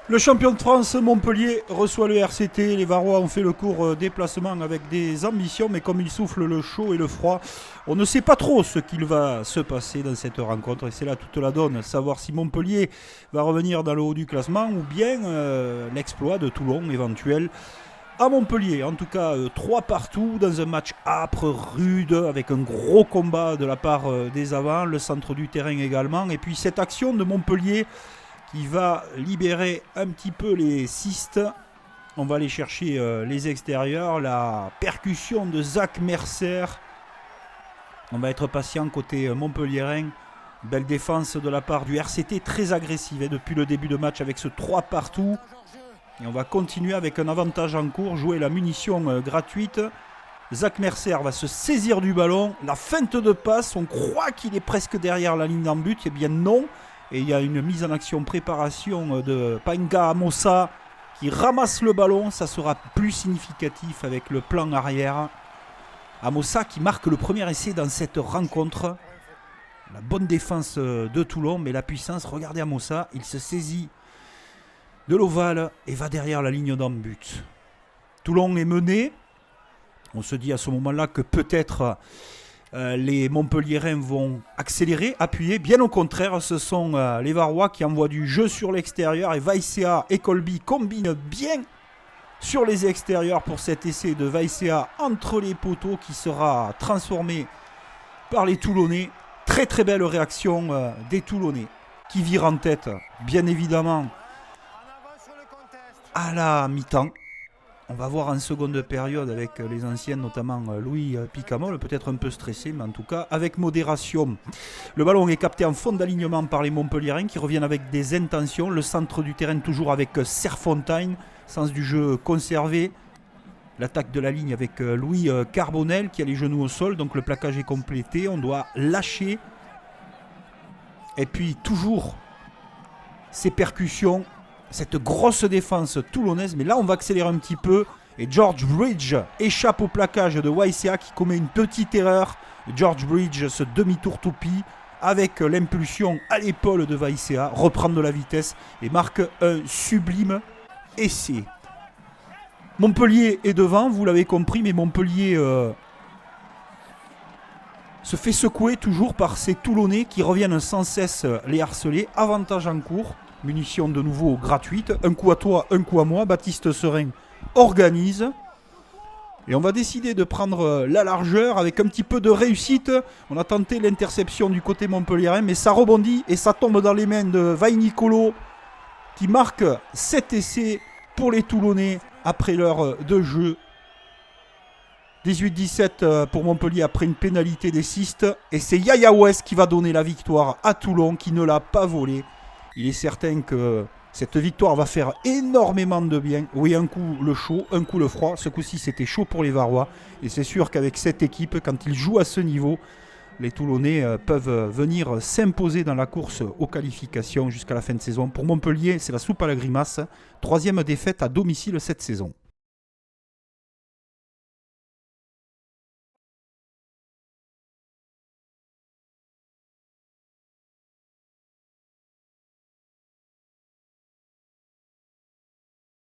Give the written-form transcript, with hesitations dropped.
Le champion de France, Montpellier, reçoit le RCT. Les Varois ont fait le court déplacement avec des ambitions, mais comme il souffle le chaud et le froid, on ne sait pas trop ce qu'il va se passer dans cette rencontre. Et c'est là toute la donne, savoir si Montpellier va revenir dans le haut du classement ou bien l'exploit de Toulon éventuel à Montpellier. En tout cas, 3 partout dans un match âpre, rude, avec un gros combat de la part des avants, le centre du terrain également. Et puis cette action de Montpellier qui va libérer un petit peu les cystes. On va aller chercher les extérieurs. La percussion de Zach Mercer. On va être patient côté montpelliérain. Belle défense de la part du RCT, très agressive depuis le début de match avec ce 3 partout. Et on va continuer avec un avantage en cours, jouer la munition gratuite. Zach Mercer va se saisir du ballon. La feinte de passe, on croit qu'il est presque derrière la ligne d'en but. Eh bien non. Et il y a une mise en action, préparation de Painga Amossa qui ramasse le ballon. Ça sera plus significatif avec le plan arrière. Amossa qui marque le premier essai dans cette rencontre. La bonne défense de Toulon, mais la puissance. Regardez Amossa, il se saisit de l'ovale et va derrière la ligne d'en but. Toulon est mené. On se dit à ce moment-là que peut-être les Montpelliérains vont accélérer, appuyer. Bien au contraire, ce sont les Varois qui envoient du jeu sur l'extérieur. Et Vaïséa et Colby combinent bien sur les extérieurs pour cet essai de Vaïséa entre les poteaux qui sera transformé par les Toulonnais. Très très belle réaction des Toulonnais qui virent en tête, bien évidemment, à la mi-temps. On va voir en seconde période avec les anciens, notamment Louis Picamol, peut-être un peu stressé, mais en tout cas avec modération. Le ballon est capté en fond d'alignement par les Montpelliérains qui reviennent avec des intentions. Le centre du terrain toujours avec Serfontaine, sens du jeu conservé. L'attaque de la ligne avec Louis Carbonel qui a les genoux au sol, donc le plaquage est complété. On doit lâcher. Et puis toujours ces percussions. Cette grosse défense toulonnaise, mais là on va accélérer un petit peu et George Bridge échappe au plaquage de Waïséa qui commet une petite erreur. George Bridge se demi-tour toupie avec l'impulsion à l'épaule de Waïséa, reprend de la vitesse et marque un sublime essai. Montpellier est devant, vous l'avez compris, mais Montpellier se fait secouer toujours par ces Toulonnais qui reviennent sans cesse les harceler. Avantage en cours. Munitions de nouveau gratuites. Un coup à toi, un coup à moi. Baptiste Serein organise. Et on va décider de prendre la largeur avec un petit peu de réussite. On a tenté l'interception du côté montpelliérain, mais ça rebondit et ça tombe dans les mains de Vaïnicolo qui marque 7 essais pour les Toulonnais après l'heure de jeu. 18-17 pour Montpellier après une pénalité des Cistes. Et c'est Yaya West qui va donner la victoire à Toulon qui ne l'a pas volée. Il est certain que cette victoire va faire énormément de bien. Oui, un coup le chaud, un coup le froid. Ce coup-ci, c'était chaud pour les Varois. Et c'est sûr qu'avec cette équipe, quand ils jouent à ce niveau, les Toulonnais peuvent venir s'imposer dans la course aux qualifications jusqu'à la fin de saison. Pour Montpellier, c'est la soupe à la grimace. 3e défaite à domicile cette saison.